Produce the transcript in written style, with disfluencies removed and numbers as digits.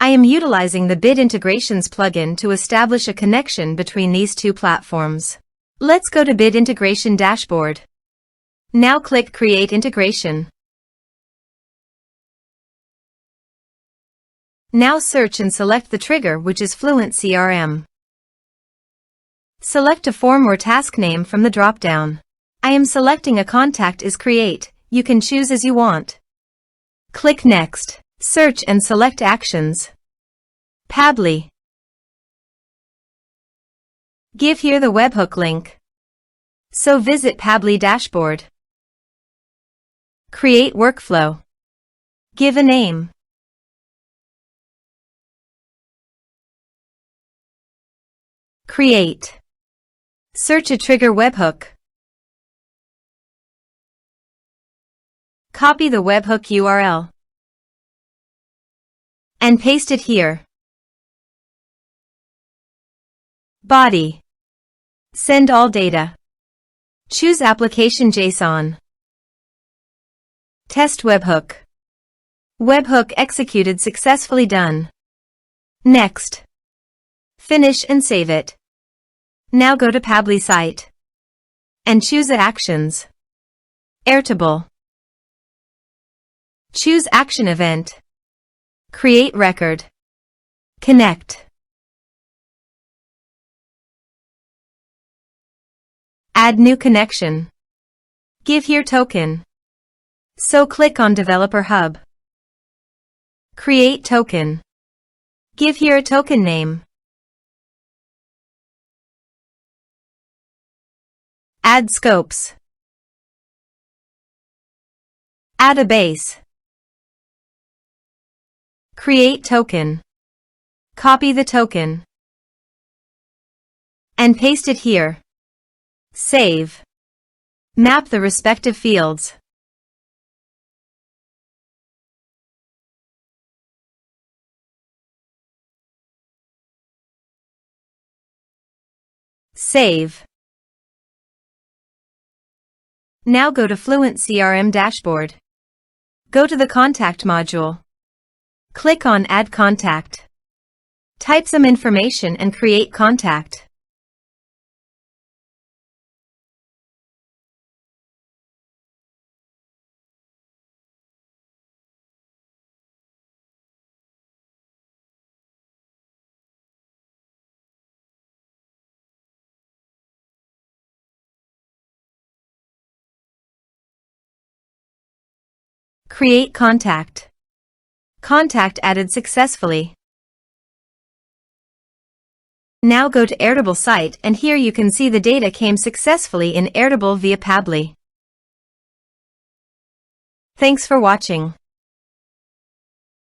I am utilizing the Bit Integrations plugin to establish a connection between these two platforms. Let's go to Bit Integration Dashboard. Now click Create Integration. Now search and select the trigger, which is FluentCRM. Select a form or task name from the drop-down. I am selecting a contact is create. You can choose as you want. Click Next. Search and select Actions. Pabbly. Give here the webhook link. So visit Pabbly dashboard. Create workflow. Give a name. Create. Search a trigger webhook. Copy the webhook URL and paste it here. Body. Send all data. Choose application JSON. Test webhook. Webhook executed successfully done. Next. Finish and save it. Now go to Pabbly site and choose Actions. Airtable. Choose Action Event. Create record. Connect. Add new connection. Give here token. So click on Developer Hub. Create token. Give here a token name. Add scopes. Add a base. Create token. Copy the token and paste it here. Save. Map the respective fields. Save. Now go to FluentCRM dashboard. Go to the Contact module. Click on Add Contact. Type some information and create contact. Create contact. Contact added successfully. Now go to Airtable site and here you can see the data came successfully in Airtable via Pabbly. Thanks for watching.